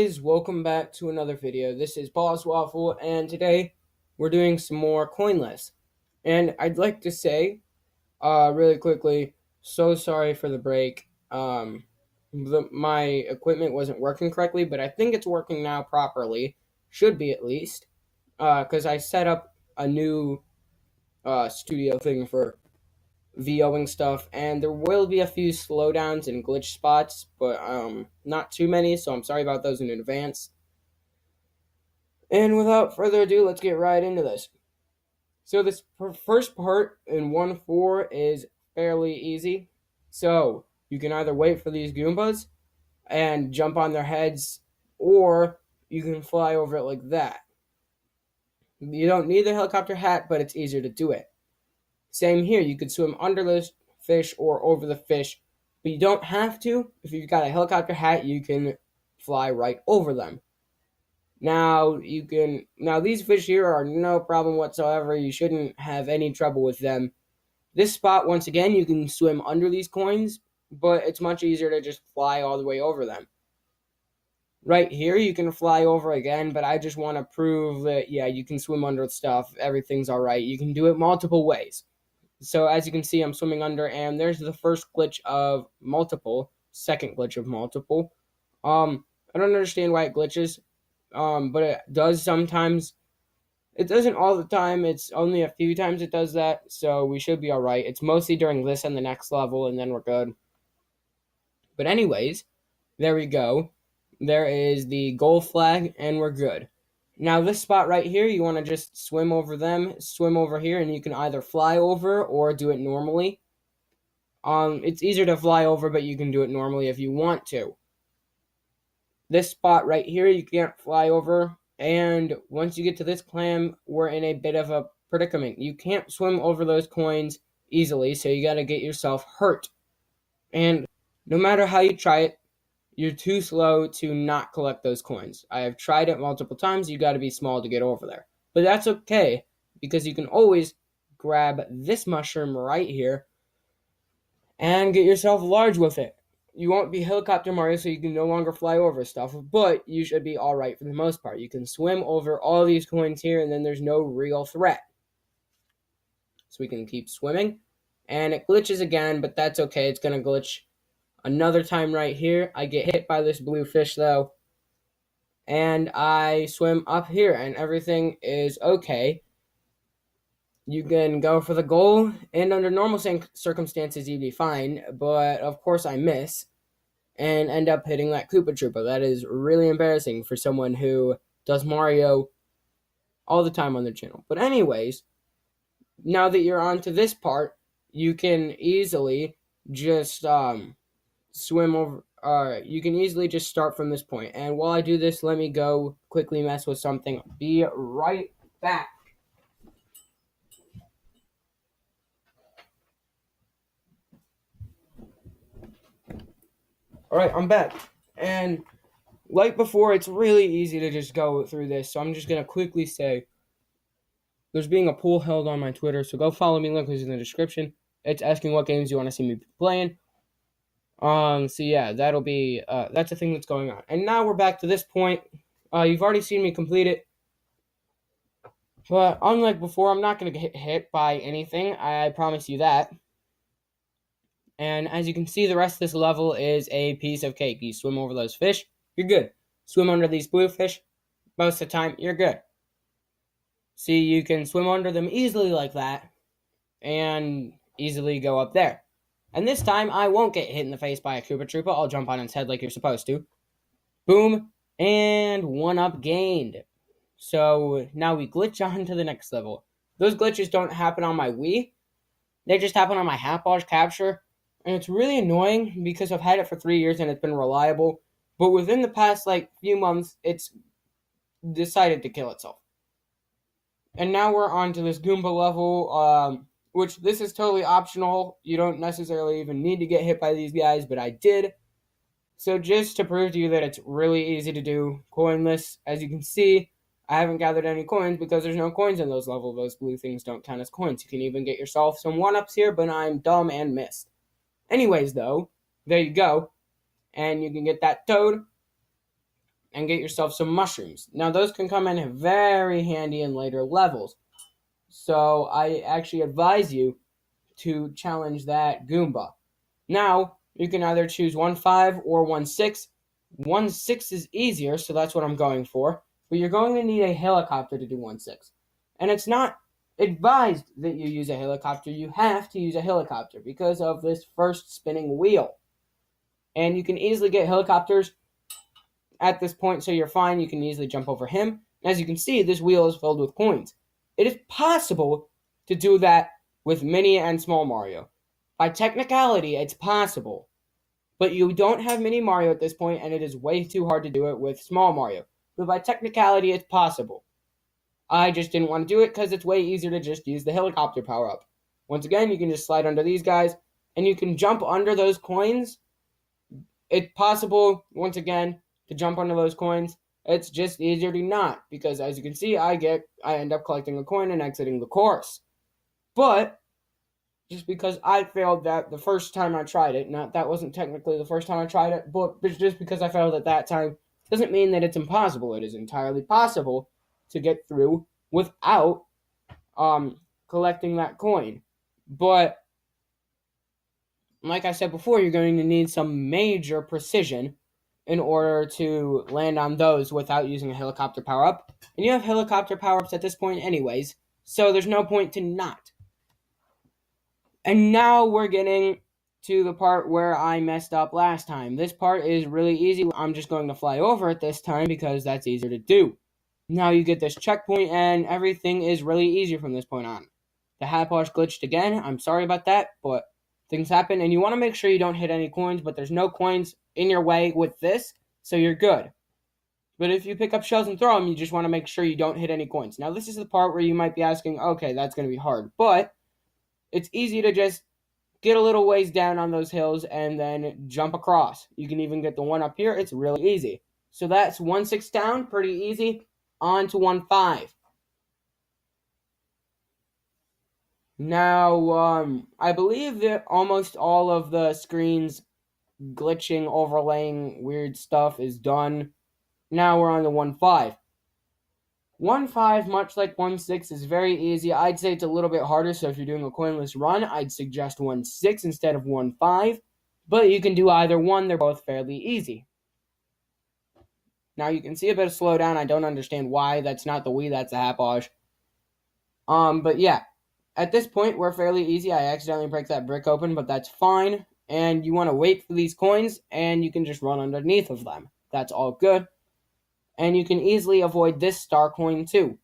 guys, welcome back to another video. This is Waffle, and today we're doing some more Coinless. And I'd like to say, really quickly, so sorry for the break. My equipment wasn't working correctly, but I think it's working now properly. Should be at least, because I set up a new studio thing for VOing stuff, and there will be a few slowdowns and glitch spots, but not too many, so I'm sorry about those in advance. And without further ado, let's get right into this. So this first part in 1.4 is fairly easy. So you can either wait for these Goombas and jump on their heads, or you can fly over it like that. You don't need the helicopter hat, but it's easier to do it. Same here, you could swim under the fish or over the fish, but you don't have to. If you've got a helicopter hat, you can fly right over them. Now these fish here are no problem whatsoever. You shouldn't have any trouble with them. This spot, once again, you can swim under these coins, but it's much easier to just fly all the way over them. Right here, you can fly over again, but I just want to prove that, yeah, you can swim under stuff. Everything's all right. You can do it multiple ways. So as you can see, I'm swimming under, and there's the first glitch of multiple, second glitch of multiple. I don't understand why it glitches, but it does sometimes. It doesn't all the time. It's only a few times it does that, so we should be all right. It's mostly during this and the next level, and then we're good. But anyways, there we go. There is the goal flag, and we're good. Now this spot right here, you want to just swim over them, swim over here, and you can either fly over or do it normally. It's easier to fly over, but you can do it normally if you want to. This spot right here, you can't fly over, and once you get to this clam, we're in a bit of a predicament. You can't swim over those coins easily, so you gotta get yourself hurt. And no matter how you try it, you're too slow to not collect those coins. I have tried it multiple times. You got to be small to get over there. But that's okay, because you can always grab this mushroom right here and get yourself large with it. You won't be Helicopter Mario, so you can no longer fly over stuff, but you should be all right for the most part. You can swim over all these coins here, and then there's no real threat. So we can keep swimming, and it glitches again, but that's okay. It's going to glitch another time right here. I get hit by this blue fish, though, and I swim up here, and everything is okay. You can go for the goal, and under normal circumstances, you'd be fine, but of course I miss, and end up hitting that Koopa Troopa. That is really embarrassing for someone who does Mario all the time on their channel. But anyways, now that you're on to this part, you can easily just swim over. You can easily just start from this point. And while I do this, let me go quickly mess with something. Be right back. Alright, I'm back. And like before, it's really easy to just go through this. So I'm just going to quickly say, there's being a poll held on my Twitter. So go follow me. Link is in the description. It's asking what games you want to see me playing. So yeah, that'll be, that's a thing that's going on. And now we're back to this point. You've already seen me complete it. But unlike before, I'm not going to get hit by anything. I promise you that. And as you can see, the rest of this level is a piece of cake. You swim over those fish, you're good. Swim under these blue fish, most of the time, you're good. See, you can swim under them easily like that, and easily go up there. And this time, I won't get hit in the face by a Koopa Troopa. I'll jump on its head like you're supposed to. Boom, and 1-up gained. So now we glitch on to the next level. Those glitches don't happen on my Wii. They just happen on my Hatbosh Capture. And it's really annoying because I've had it for 3 years and it's been reliable. But within the past few months, it's decided to kill itself. And now we're on to this Goomba level, which this is totally optional. You don't necessarily even need to get hit by these guys, but I did. So just to prove to you that it's really easy to do coinless, as you can see, I haven't gathered any coins because there's no coins in those levels. Those blue things don't count as coins. You can even get yourself some 1-ups here, but I'm dumb and missed. Anyways, though, there you go. And you can get that toad. and get yourself some mushrooms. Now, those can come in very handy in later levels. So I actually advise you to challenge that Goomba. Now, you can either choose 1-5 or 1-6. 1-6 is easier, so that's what I'm going for. But you're going to need a helicopter to do 1-6. And it's not advised that you use a helicopter. You have to use a helicopter because of this first spinning wheel. And you can easily get helicopters at this point, so you're fine. You can easily jump over him. As you can see, this wheel is filled with coins. It is possible to do that with Mini and Small Mario. By technicality, it's possible. But you don't have Mini Mario at this point, and it is way too hard to do it with Small Mario. But by technicality, it's possible. I just didn't want to do it because it's way easier to just use the helicopter power-up. Once again, you can just slide under these guys, and you can jump under those coins. It's possible, once again, to jump under those coins. It's just easier to not, because as you can see, I end up collecting a coin and exiting the course. But just because I failed that the first time I tried it, that wasn't technically the first time I tried it, but just because I failed at that time doesn't mean that it's impossible. It is entirely possible to get through without collecting that coin. But like I said before, you're going to need some major precision in order to land on those without using a helicopter power-up. And you have helicopter power-ups at this point anyways, so there's no point to not. And now we're getting to the part where I messed up last time. This part is really easy. I'm just going to fly over it this time because that's easier to do. Now you get this checkpoint and everything is really easy from this point on. The hat polish glitched again. I'm sorry about that, but things happen. And you want to make sure you don't hit any coins, but there's no coins in your way with this, so you're good. But if you pick up shells and throw them, you just want to make sure you don't hit any coins. Now this is the part where you might be asking, okay, that's going to be hard. But it's easy to just get a little ways down on those hills and then jump across. You can even get the one up here. It's really easy. So that's 1-6 down, pretty easy. On to 1-5. Now, I believe that almost all of the screens glitching, overlaying, weird stuff is done. Now we're on to 1-5. 1-5, much like 1-6, is very easy. I'd say it's a little bit harder, so if you're doing a coinless run, I'd suggest 1-6 instead of 1-5. But you can do either one. They're both fairly easy. Now you can see a bit of slowdown. I don't understand why. That's not the Wii, that's the hat polish. But yeah. At this point, we're fairly easy. I accidentally break that brick open, but that's fine. And you want to wait for these coins, and you can just run underneath of them. That's all good. And you can easily avoid this star coin too.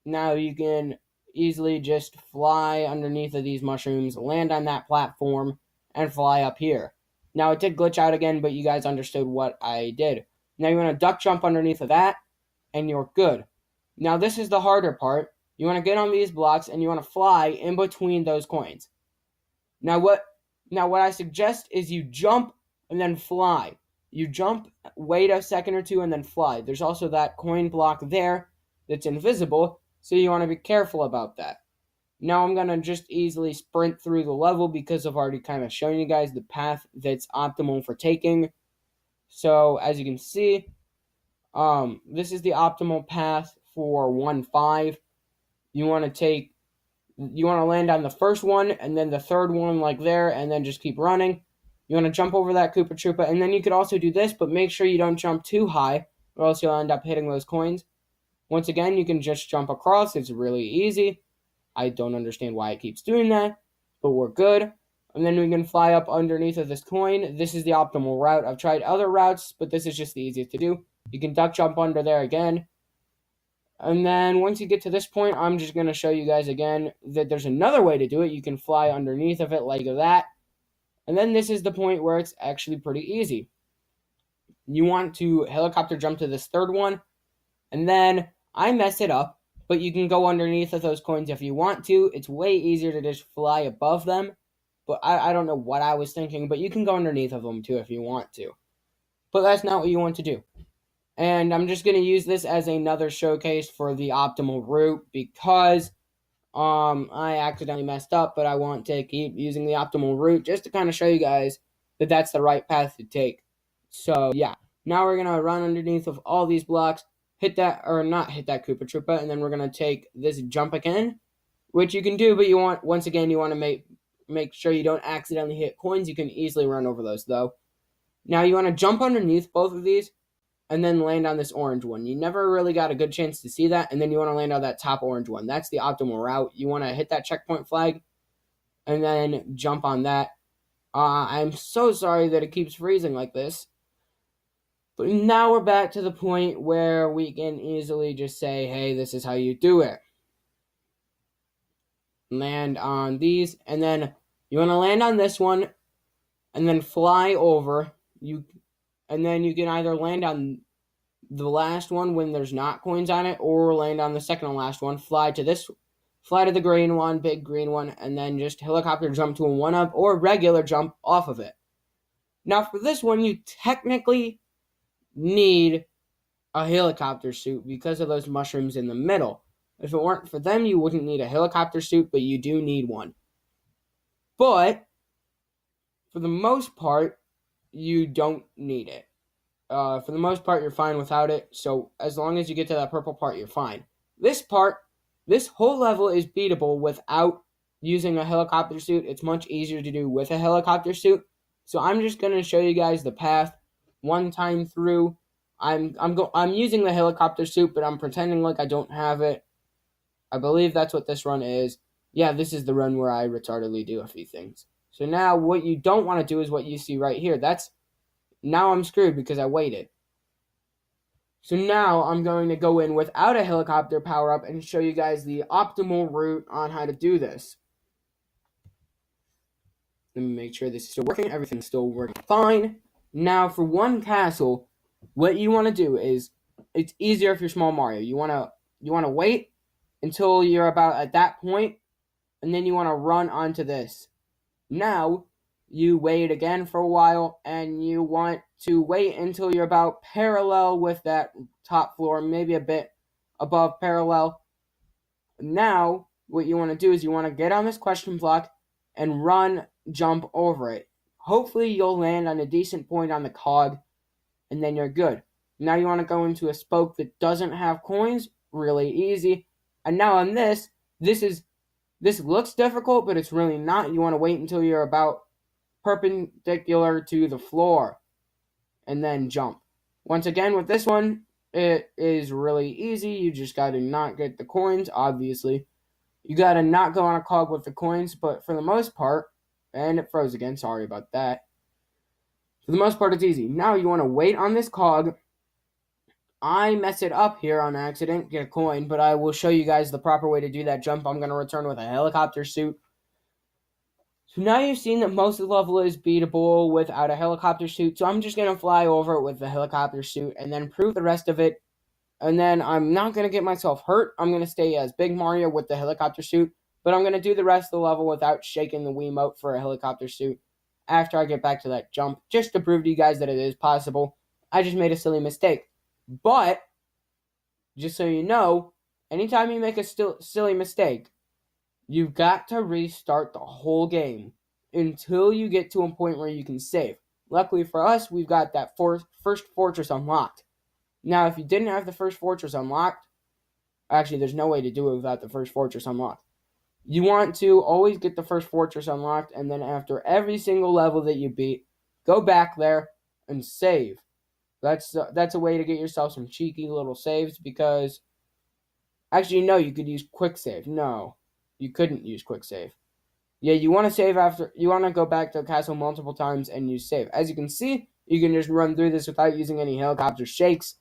Now you can easily just fly underneath of these mushrooms, land on that platform, and fly up here. Now it did glitch out again, but you guys understood what I did. Now you want to duck jump underneath of that, and you're good. Now this is the harder part. You want to get on these blocks, and you want to fly in between those coins. Now what I suggest is you jump and then fly. You jump, wait a second or two, and then fly. There's also that coin block there that's invisible, so you want to be careful about that. Now I'm going to just easily sprint through the level because I've already kind of shown you guys the path that's optimal for taking. So as you can see, this is the optimal path for 1-5. You want to land on the first one, and then the third one like there, and then just keep running. You want to jump over that Koopa Troopa, and then you could also do this, but make sure you don't jump too high, or else you'll end up hitting those coins. Once again, you can just jump across. It's really easy. I don't understand why it keeps doing that, but we're good. And then we can fly up underneath of this coin. This is the optimal route. I've tried other routes, but this is just the easiest to do. You can duck jump under there again. And then once you get to this point, I'm just going to show you guys again that there's another way to do it. You can fly underneath of it like that. And then this is the point where it's actually pretty easy. You want to helicopter jump to this third one. And then I mess it up, but you can go underneath of those coins if you want to. It's way easier to just fly above them. But I don't know what I was thinking, but you can go underneath of them too if you want to. But that's not what you want to do. And I'm just going to use this as another showcase for the optimal route because I accidentally messed up, but I want to keep using the optimal route just to kind of show you guys that that's the right path to take. So, yeah. Now we're gonna run underneath of all these blocks, hit that, or not hit that Koopa Troopa, and then we're gonna take this jump again, which you can do, but you want, once again, you want to make sure you don't accidentally hit coins. You can easily run over those though. Now you want to jump underneath both of these and then land on this orange one. You never really got a good chance to see that, and then you want to land on that top orange one. That's the optimal route. You want to hit that checkpoint flag and then jump on that. I'm so sorry that it keeps freezing like this. But now we're back to the point where we can easily just say, hey, this is how you do it. Land on these, and then you want to land on this one and then fly over. And then you can either land on the last one when there's not coins on it, or land on the second and last one, fly to the green one, big green one, and then just helicopter jump to a 1-up or regular jump off of it. Now for this one, you technically need a helicopter suit because of those mushrooms in the middle. If it weren't for them, you wouldn't need a helicopter suit, but you do need one. But for the most part, you don't need it. For the most part, you're fine without it. So as long as you get to that purple part, you're fine. This whole level is beatable without using a helicopter suit. It's much easier to do with a helicopter suit. So I'm just going to show you guys the path one time through. I'm using the helicopter suit, but I'm pretending like I don't have it. I believe that's what this run is. Yeah, this is the run where I retardedly do a few things. So now what you don't want to do is what you see right here. Now I'm screwed because I waited. So now I'm going to go in without a helicopter power-up and show you guys the optimal route on how to do this. Let me make sure this is still working. Everything's still working fine. Now for one castle, what you want to do is, it's easier if you're small Mario. You want to wait until you're about at that point, and then you want to run onto this. Now you wait again for a while, and you want to wait until you're about parallel with that top floor, maybe a bit above parallel. Now, what you want to do is you want to get on this question block and jump over it. Hopefully, you'll land on a decent point on the cog, and then you're good. Now you want to go into a spoke that doesn't have coins, really easy. And now on this looks difficult, but it's really not. You want to wait until you're about perpendicular to the floor and then jump. Once again, with this one, it is really easy. You just got to not get the coins, obviously. You got to not go on a cog with the coins, but for the most part, and it froze again, sorry about that. For the most part, it's easy. Now you want to wait on this cog. I mess it up here on accident, get a coin, but I will show you guys the proper way to do that jump. I'm going to return with a helicopter suit. So now you've seen that most of the level is beatable without a helicopter suit, so I'm just going to fly over it with the helicopter suit and then prove the rest of it. And then I'm not going to get myself hurt. I'm going to stay as Big Mario with the helicopter suit, but I'm going to do the rest of the level without shaking the Wiimote for a helicopter suit after I get back to that jump, just to prove to you guys that it is possible. I just made a silly mistake. But, just so you know, anytime you make a silly mistake, you've got to restart the whole game until you get to a point where you can save. Luckily for us, we've got that first fortress unlocked. Now, if you didn't have the first fortress unlocked, actually, there's no way to do it without the first fortress unlocked. You want to always get the first fortress unlocked, and then after every single level that you beat, go back there and save. That's a way to get yourself some cheeky little saves, because actually, no, you could use quick save. No, you couldn't use quick save. Yeah, you want to save you want to go back to the castle multiple times and use save. As you can see, you can just run through this without using any helicopter shakes.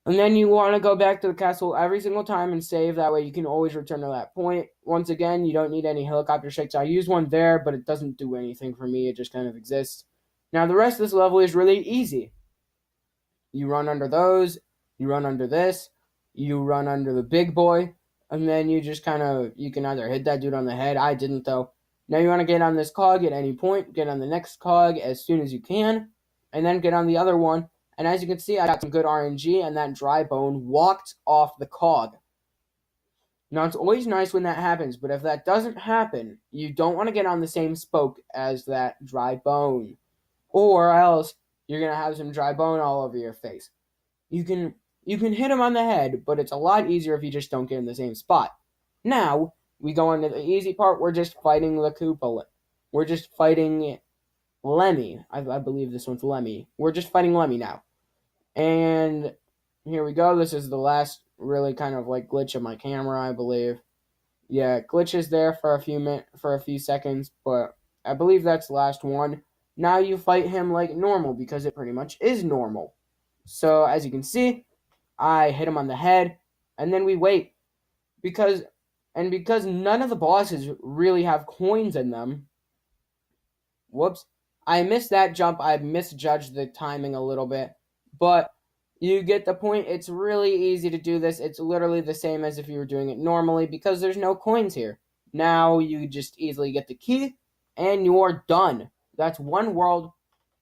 And then you want to go back to the castle every single time and save. That way you can always return to that point. Once again, you don't need any helicopter shakes. I use one there, but it doesn't do anything for me. It just kind of exists. Now, the rest of this level is really easy. You run under those. You run under this. You run under the big boy. And then you just you can either hit that dude on the head. I didn't, though. Now you want to get on this cog at any point. Get on the next cog as soon as you can. And then get on the other one. And as you can see, I got some good RNG, and that dry bone walked off the cog. Now, it's always nice when that happens, but if that doesn't happen, you don't want to get on the same spoke as that dry bone. Or else, you're gonna have some dry bone all over your face. You can hit him on the head, but it's a lot easier if you just don't get in the same spot. Now we go into the easy part. We're just fighting the Koopa. We're just fighting Lemmy. I believe this one's Lemmy. We're just fighting Lemmy now. And here we go. This is the last really kind of like glitch of my camera, I believe. Yeah, glitch is there for a few seconds, but I believe that's the last one. Now you fight him like normal because it pretty much is normal. So as you can see, I hit him on the head, and then we wait because none of the bosses really have coins in them. Whoops. I missed that jump. I misjudged the timing a little bit. But you get the point. It's really easy to do this. It's literally the same as if you were doing it normally because there's no coins here. Now you just easily get the key and you're done. That's one world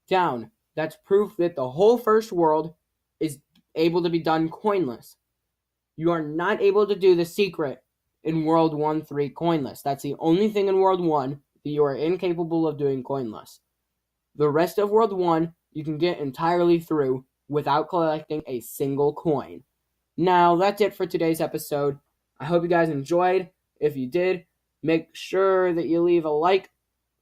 down. That's proof that the whole first world is able to be done coinless. You are not able to do the secret in World 1-3 coinless. That's the only thing in World 1 that you are incapable of doing coinless. The rest of World 1 you can get entirely through without collecting a single coin. Now, that's it for today's episode. I hope you guys enjoyed. If you did, make sure that you leave a like.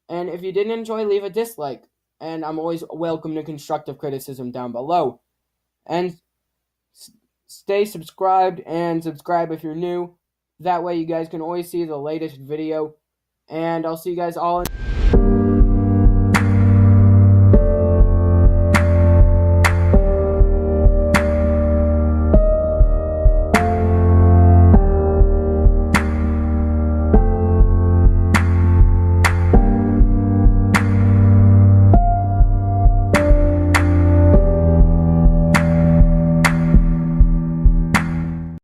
And if you didn't enjoy, leave a dislike. And I'm always welcome to constructive criticism down below. And stay subscribed and subscribe if you're new. That way you guys can always see the latest video. And I'll see you guys all in